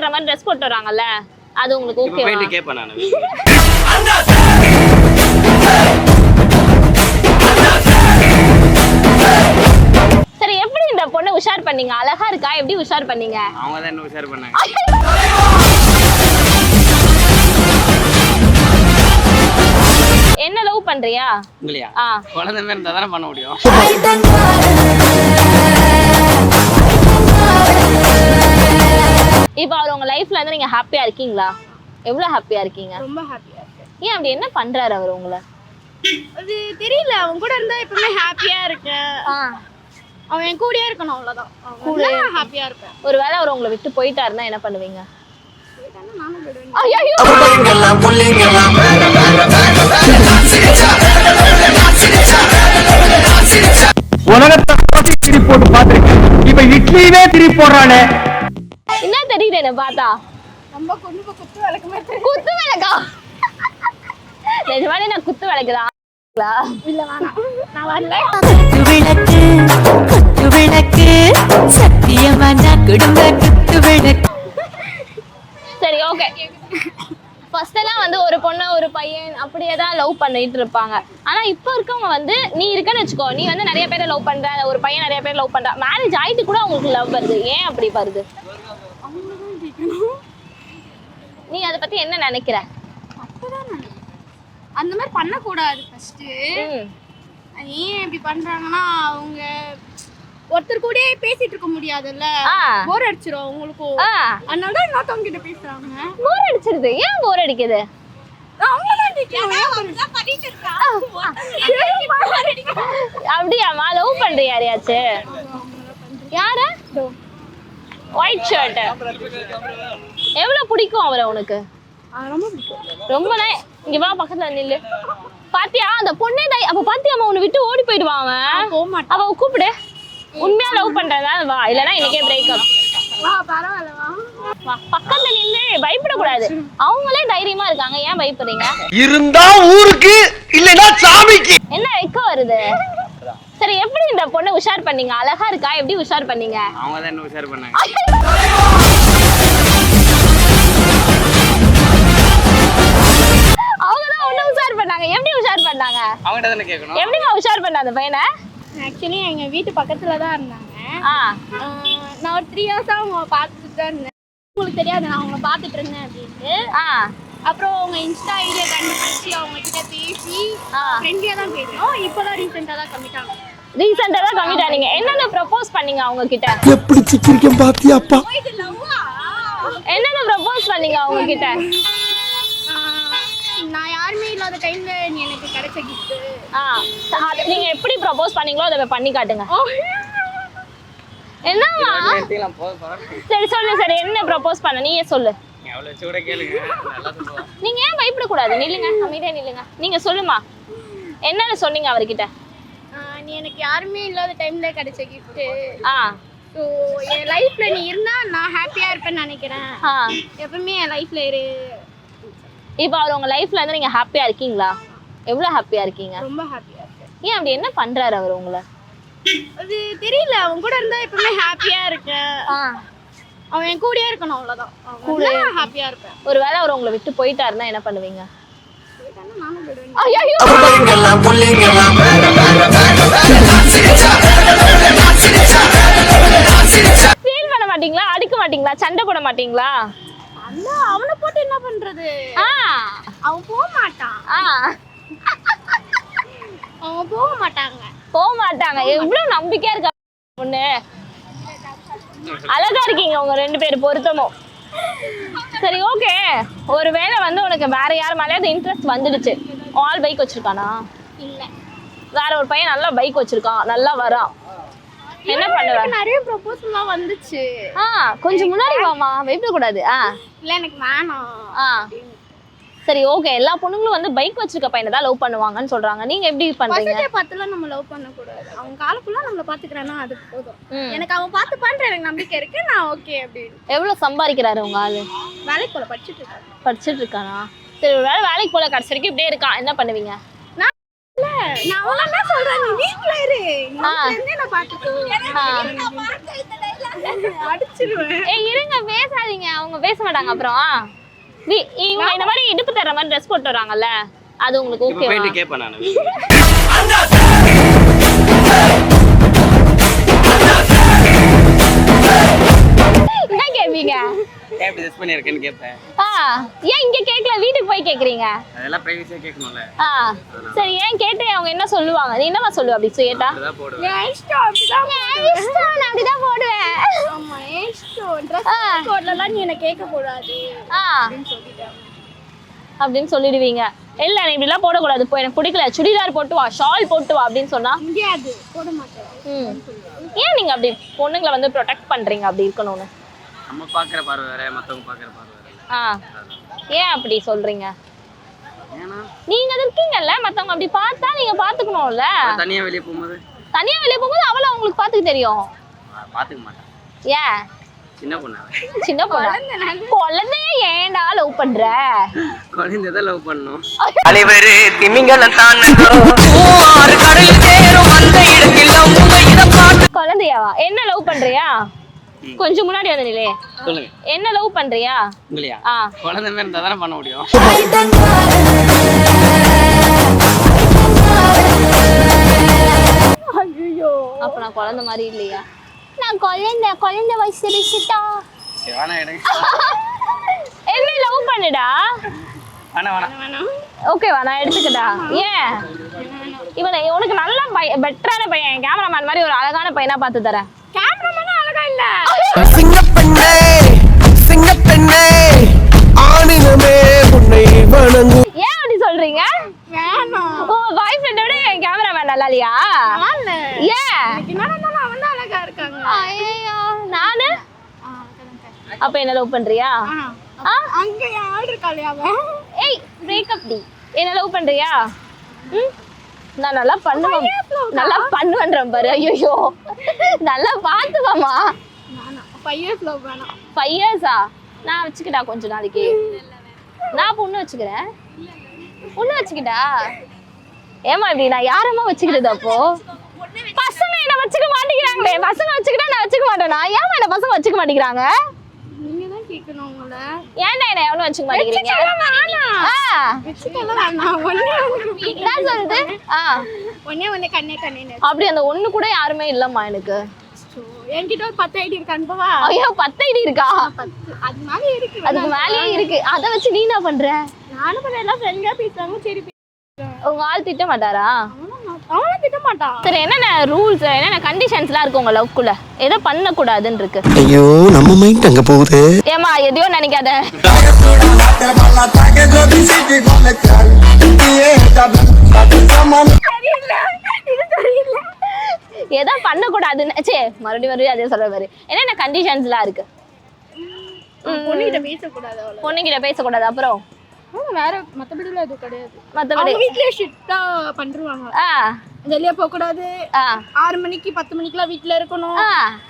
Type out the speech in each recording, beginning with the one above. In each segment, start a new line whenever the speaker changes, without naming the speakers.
காட்டுற மாதிரி ட்ரெஸ் போட்டு வராங்கல்ல, அது உங்களுக்கு ஓகேவா?
போயிட்டு கேட்பேன் நான்.
சரி, எப்படி இந்த பொண்ணை உஷார் பண்ணீங்க? அழகா இருக்கா, எப்படி உஷார் பண்ணீங்க?
அவங்க தான் என்ன உஷார் பண்ணாங்க.
என்ன லவ் பண்றியா?
இல்லையா? குழந்தை மாதிரி இருந்தா தானே பண்ண முடியும்.
இப்போ அவர் உங்க லைஃப்ல இருந்து நீங்க ஹாப்பியா இருக்கீங்களா? எவ்வளவு ஹாப்பியா இருக்கீங்க?
ரொம்ப ஹாப்பியா இருக்கேன்.
ஏன் அப்படி என்ன பண்றாரு அவர் உங்களை?
அது தெரியல, அவன் கூட இருந்தா எப்பவுமே ஹாப்பியா இருக்கேன். அவன் என் கூடயே இருக்கணும், அவ்வளவுதான். கூட ஹாப்பியா இருப்பேன்.
ஒருவேளை அவர் உங்களை விட்டு போயிட்டாருன்னா என்ன பண்ணுவீங்க?
நானும் போயிடுவேன்.
உலகத்தை திரி போட்டு பாத்திருக்கேன். இப்ப இட்லியே திரி போடுறானே.
என்ன தெரியுது என்ன பார்த்தா?
ரொம்ப குத்து விளக்கு மாதிரி.
குத்து விளக்கா? நிஜமாலே நான் குத்து விளக்குதான்.
இல்ல வேணாம், நான் வரல.
குத்து விளக்கு சத்தியமான குடும்ப குத்து விளக்கு.
சரி, ஓகே. ஃபர்ஸ்ட் எல்லாம் வந்து ஒரு பொண்ணு ஒரு பையன் அப்படியே தான் லவ் பண்ணிட்டு இருப்பாங்க. ஆனா இப்போ இருக்கவங்க வந்து நீ இருக்கன்னு வச்சுக்கோ, நீ வந்து நிறைய பேரை லவ் பண்ற, ஒரு பையன் நிறைய பேர் லவ் பண்ற, மேரேஜ் ஆயிட்டு கூட அவங்களுக்கு லவ் வருது. ஏன் அப்படி வருது? நீ அதை பத்தி என்ன நினைக்கிற?
அந்த மாதிரி பண்ணக்கூடாது. ஃபர்ஸ்ட் ஏன் இப்படி பண்றாங்கன்னா, அவங்க ஒருத்தர் கூட பேசிட்டு இருக்க முடியாதுல்ல, போர் அடிச்சிரும் அவங்களுக்கும். அதனால தான் இன்னொருத்தவங்க கிட்ட பேசுறாங்க.
போர் அடிச்சிருது. ஏன் போர் அடிக்குது? அப்படியாமா? லவ் பண்ற யாரையாச்சு? யாரு? White shirt. எவ்வளவு பிடிக்கும் அவரை உனக்கு?
ரொம்ப பிடிக்கும்.
ரொம்ப இங்க வா, பக்கத்துல நில்லு. பாத்தியா அந்த பொண்ணே அப்ப பாத்தியாமா உன்னை விட்டு ஓடி போயிடுவான் அவன்.
போக மாட்டான்.
அவ கூப்பிடு. உண்மையா லவ் பண்றதா வா, இல்லனா இன்னைக்கே பிரேக்கப்.
வா, பரவாயில்ல வா.
பக்கத்துல நின்னு பயப்படக்கூடாது. அவங்களே தைரியமா இருக்காங்க, ஏன் பயப்படுறீங்க?
இருந்தா ஊருக்கு இல்லனா சாமிக்கு.
என்ன வெக்க வருது? சரி, எப்படி இந்த பொண்ணை உஷார் பண்ணீங்க? அழகா இருக்கா, எப்படி உஷார் பண்ணீங்க?
அவங்க தான் என்ன உஷார் பண்ணாங்க.
அவங்கதான் உன்னை உஷார் பண்ணாங்க. எப்படி உஷார் பண்ணாங்க?
அவங்ககிட்ட தானே கேட்கணும்.
எப்படிமா உஷார் பண்ண அந்த பையனை?
ஆக்சுவலி எங்க வீட்டு பக்கத்துல தான் இருந்தாங்க. நான் ஒரு 3 இயர்ஸா அவங்க பார்த்துட்டு தான் இருந்தேன். உங்களுக்கு தெரியாது நான் அவங்கள பார்த்துட்டு இருந்தேன் அப்படின்ட்டு. அப்புறம் அவங்க இன்ஸ்டா ஐடியா கண்டுபிடிச்சி அவங்க கிட்ட பேசி ஃப்ரெண்ட்லியா தான் பேசணும். இப்போதான் ரீசெண்டா தான் கமிட் ஆனோம்.
ரீசெண்டா தான் கமிட் ஆனீங்க. என்னென்ன ப்ரப்போஸ் பண்ணீங்க அவங்க கிட்ட?
எப்படி சிக்கிரிக்கம் பாத்தியாப்பா?
என்னென்ன ப்ரப்போஸ் பண்ணீங்க அவங்க கிட்ட?
நான் யாருமே இல்லாத டைம்ல நீ எனக்கு கிடைச்ச கிஃப்ட்.
நீங்க எப்படி ப்ரப்போஸ் பண்ணீங்களோ அதை பண்ணி காட்டுங்க. என்னமா? சரி சொல்லு. சரி, என்ன ப்ரப்போஸ் பண்ண நீயே சொல்லு.
எவ்வளவு வச்சு கூட கேளுங்க, நல்லா சொல்லுவாங்க.
நீங்க ஏன் பயப்பட கூடாது? நில்லுங்க, அமைதியா நில்லுங்க. நீங்க சொல்லுமா, என்னன்னு சொன்னீங்க அவர்கிட்ட?
நீ எனக்கு யாருமே இல்லாத டைம்ல கிடைச்ச கிஃப்ட். ஸோ என் லைஃப்ல நீ இருந்தா நான் ஹாப்பியா இருப்பேன்னு நினைக்கிறேன். எப்பவுமே என் லைஃப்ல இரு.
இப்போ அவர் உங்க லைஃப்ல இருந்து நீங்க ஹாப்பியா இருக்கீங்களா? எவ்வளவு ஹாப்பியா இருக்கீங்க?
ரொம்ப ஹாப்பியா இருக்கேன்.
ஏன் அப்படி என்ன பண்றாரு அவர் உங்களை?
அது தெரியல, அவன் கூட இருந்தா எப்பவுமே ஹாப்பியா இருக்கேன். அவன் என் கூடயே இருக்கணும், அவ்வளவுதான். கூட ஹாப்பியா இருப்பேன்.
ஒருவேளை அவர் உங்களை விட்டு போயிட்டாருன்னா என்ன பண்ணுவீங்க?
நானும் போயிடுவேன்.
ஃபீல் பண்ண மாட்டீங்களா? அடிக்க மாட்டீங்களா? சண்டை போட மாட்டீங்களா?
அவனை போட்டு என்ன பண்றது? அவன் போக மாட்டான். அவங்க போக மாட்டாங்க.
எவ்வளவு நம்பிக்கையா இருக்கா பொண்ணு. அழகா இருக்கீங்க உங்க 2 பேர் பொருத்தமும். சரி, ஓகே. ஒருவேளை வந்து உனக்கு வேற யார் மேலேயாவது இன்ட்ரெஸ்ட் வந்துடுச்சு. ஆல் பைக் வச்சிருக்கானா?
இல்ல,
வேற ஒரு பையன் நல்லா பைக் வச்சிருக்கான், நல்லா வரான், என்ன பண்ணுவ?
நிறைய ப்ரொபோசல்லாம் வந்துச்சு.
கொஞ்சம் முன்னாடி வாமா, வெயிட் கூடாது.
இல்ல எனக்கு வேணாம்.
சரி, ஓகே. எல்லா பொண்ணுங்களும் வந்து பைக் வச்சிருக்க பையனை தான் லவ் பண்ணுவாங்கன்னு சொல்றாங்க. நீங்க எப்படி பண்றீங்க?
ஃபர்ஸ்ட் பார்த்துல நம்ம லவ் பண்ண கூடாது. அவன் காலக்குள்ள நம்மள பாத்துக்கறானா அது போதும். எனக்கு அவன் பார்த்து பண்ற எனக்கு நம்பிக்கை இருக்கு, நான் ஓகே அப்படினு.
எவ்வளவு சம்பாதிக்கிறாரு உங்க ஆளு?
வேலைக்கு போல படிச்சிட்டு இருக்கானா?
சரி, ஒரு வேளை வேலைக்கு போல கடைசி வரைக்கும் இப்படியே இருக்கான், என்ன பண்ணுவீங்க?
நான் அவள என்ன சொல்றேன், நீ வீட்ல இரு, நான் பாத்துக்கோ. அடிச்சிடுவேன்.
இருங்க, பேசாதீங்க. அவங்க பேச மாட்டாங்க அப்புறம் இவங்க இந்த மாதிரி இடுப்பு தர்ற மாதிரி ட்ரெஸ் போட்டு வராங்கல்ல அது உங்களுக்கு
இப்போ
ஓகேவா
போயிட்டு கேட்பேன் நான்
என்ன கேப்பீங்க
எப்படி ட்ரெஸ் பண்ணியிருக்கேன்னு கேட்பேன்.
ஏன் இங்க கேட்கல வீட்டுக்கு போய் கேக்குறீங்க
அதெல்லாம் ப்ரைவசியாக கேட்கணும்ல.
சரி ஏன் கேட்டு அவங்க என்ன சொல்லுவாங்க நீ என்னமா சொல்லுவ அப்படி கேட்டா
அப்படிதான் போடுவேன்.
என் இஷ்டம் அப்படிதான்
நான் அப்படிதான் போடுவேன்
ஆமா என் இஷ்டம் ட்ரெஸ் கோட்லலாம் நீ என்ன கேட்க கூடாது அப்படின்னு சொல்லிட்டாங்க.
அப்படின்னு சொல்லிடுவீங்க இல்ல நீ இப்படிலாம் போடக்கூடாது இப்போ எனக்கு பிடிக்கல சுடிதார் போட்டு வா ஷால் போட்டு வா அப்படின்னு சொன்னா
முடியாது போட மாட்டேன்.
ஏன் நீங்க அப்படி பொண்ணுங்களை வந்து ப்ரொடெக்ட் பண்றீங்க அப்படி இருக்கணும்னு
நம்ம பார்க்குற பார்வை வேற, மற்றவங்க பார்க்குற பார்வை வேற.
ஏன் அப்படி சொல்றீங்க
ஏன்னா
நீங்க அது இருக்கீங்கல்ல மத்தவங்க அப்படி பார்த்தா நீங்க பாத்துக்கணும்ல
தனியாக வெளியே போகும்போது
தனியா வெளிய போகும்போது அவள உங்களுக்கு பாத்துக்க தெரியும்
பார்த்துக்க மாட்டேன்.
ஏன்
சின்ன பொண்ணு
சின்ன பொண்ணு குழந்தைய ஏன்டா லவ் பண்ற
குழந்தை தான் லவ் பண்ணணும்.
தலைவர் திமிங்கலம் தான் கடல் சேரும் அந்த இடத்தில்
குழந்தையாவா என்ன லவ் பண்றியா கொஞ்சம் முன்னாடி வந்து நிலே
சொல்லுங்க.
என்ன லவ் பண்றியா
உங்களையா?
ஆ
குழந்தை மாதிரி இருந்தால் தானே பண்ண முடியும்.
அப்ப நான் குழந்தை மாதிரி இல்லையா நான் குழந்தை வயசு வச்சுட்டா
சரி, வேணாம் எடுங்க.
என்ன லவ் பண்ணுடா
வேணாம்.
ஓகேவா நான் எடுத்துக்கிட்டா ஏன் இவனை உனக்கு நல்ல பெட்டரான பையன் கேமராமேன் மாதிரி ஒரு அழகான பையனா பார்த்து தரேன்
கேமராமேனா அழகா இல்ல
சிங்கப்பெண்ணே சிங்கப்பெண்ணே ஆணினமே உன்னை வணங்கு.
ஏன் அப்படி சொல்றீங்க
வேணாம்.
ஓ பாய் ஃப்ரெண்டோட என் கேமராமேன் நல்லா இல்லையா
இல்ல
ஏன்
என்ன இருந்தாலும் அவன் தான் அழகா இருக்காங்க.
ஐயோ நானு அப்ப என்ன லவ் பண்றியா
அங்க யார் இருக்காளே அவன்
ஏய் பிரேக்கப் டி என்ன லவ் பண்றியா நான் நல்லா பண்ணுவேன் நல்லா பண்ணுவேன்றேன் பாரு ஐயோ நல்லா பாத்துவாமா
வேணாம் 5 years love வேணாம்
5 years-ஆ நான் வச்சுக்கிட்டா கொஞ்ச நாளைக்கு நான் பொண்ணு வச்சுக்கிறேன் பொண்ணு வச்சுக்கிட்டா ஏமா இப்படி நான் யாரம்மா வச்சுக்கிறது அப்போ பசங்க என்ன வச்சுக்க மாட்டேங்கிறாங்களே பசங்க வச்சுக்கிட்டா நான் வச்சுக்க மாட்டேனா ஏமா என்ன பசங்க வச்சுக்க மாட்டேங்கிறாங்க
நீங்க தான் கேட்கணும் உங்கள
ஏன்டா என்ன எவனும் வச்சுக்க மாட்டேங்கிறீங்க
வச்சுக்கலாம் வேணாம் ஒண்ணே
என்ன சொல்லுது
ஒண்ணே கண்ணே கண்ணே
அப்படி அந்த ஒண்ணு கூட யாருமே இல்லம்மா எனக்கு
என்கிட்ட ஒரு 10 ஐடி இருக்கு அனுப்பவா
ஐயோ 10 ஐடி இருக்கா
10 அது மேல இருக்கு
அதுக்கு மேலேயே இருக்கு அத வச்சு நீ என்ன பண்ற
நானும் பண்ண எல்லாம் ஃப்ரெண்டா பேசுறாங்க சரி
உங்க ஆள் திட்ட மாட்டாரா
அவனும் திட்ட மாட்டான்
சரி என்னென்ன ரூல்ஸ் என்னென்ன கண்டிஷன்ஸ்லாம் இருக்கு உங்க லவ்க்குள்ள எதை பண்ண கூடாதுன்னு இருக்கு
ஐயோ நம்ம மைண்ட் அங்க போகுது.
ஏமா எதையோ நினைக்காத எதை பண்ண கூடாதுன்னு சே மறுபடியும் அதே சொல்ற பாரு என்னென்ன கண்டிஷன்ஸ்லாம் இருக்கு
பொண்ணுகிட்ட பேசக்கூடாது அவ்வளவு
பொண்ணுகிட்ட பேசக்கூடாது அப்புறம்
வேற மத்தபடில எதுவும் கிடையாது
மத்தபடி
அவங்க வீட்லயே ஸ்ட்ரிக்ட்டா பண்றாங்க வெளிய போக கூடாது 6 மணிக்கு 10 மணிக்குலாம் வீட்ல இருக்கணும்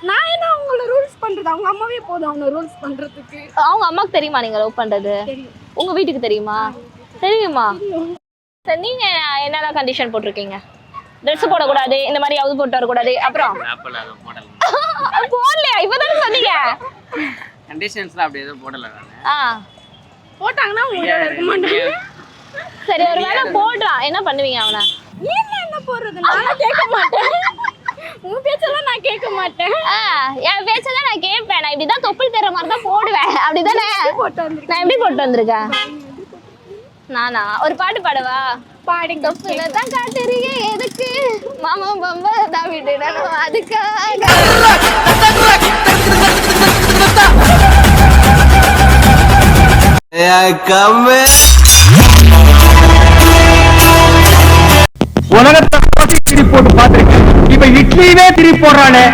நான் என்ன அவங்கள ரூல்ஸ் பண்றது அவங்க அம்மாவே போதும் அவங்க ரூல்ஸ் பண்றதுக்கு
அவங்க அம்மாக்கு தெரியுமா நீங்க லவ் பண்றது உங்க வீட்டுக்கு தெரியுமா தெரியுமா சரி நீங்க என்னென்ன கண்டிஷன் போட்டிருக்கீங்க ட்ரெஸ் போடக்கூடாது இந்த மாதிரி அவுது போட்டு வரக்கூடாது அப்புறம் போடலையா இப்பதானே சொன்னீங்க
கண்டிஷன்ஸ்லாம் அப்படி எதுவும் போடல நான்.
போட்டாங்கன்னா உங்களோட இருக்க மாட்டாங்க
சரி ஒருவேளை போடுறான் என்ன பண்ணுவீங்க அவனை
நீங்க என்ன போடுறது நான் கேட்க மாட்டேன் உன் பேச்செல்லாம் நான் கேட்க மாட்டேன்
என் பேச்சதான் நான் கேட்பேன் நான் இப்படிதான் தொப்புள் தர மாதிரி தான் போடுவேன் அப்படிதானே
போட்டு வந்திருக்கேன்
நான் எப்படி போட்டு வந்திருக்கேன் நானா ஒரு பாட்டு பாடவா
பாடுங்க
தொப்புல தான் காட்டுறீங்க எதுக்கு மாமா பம்பா தான் விட்டுடணும் அதுக்காக
உலகத்தை திரி போட்டு பார்த்திருக்கேன் இப்ப இட்லியே திரி போடுறானே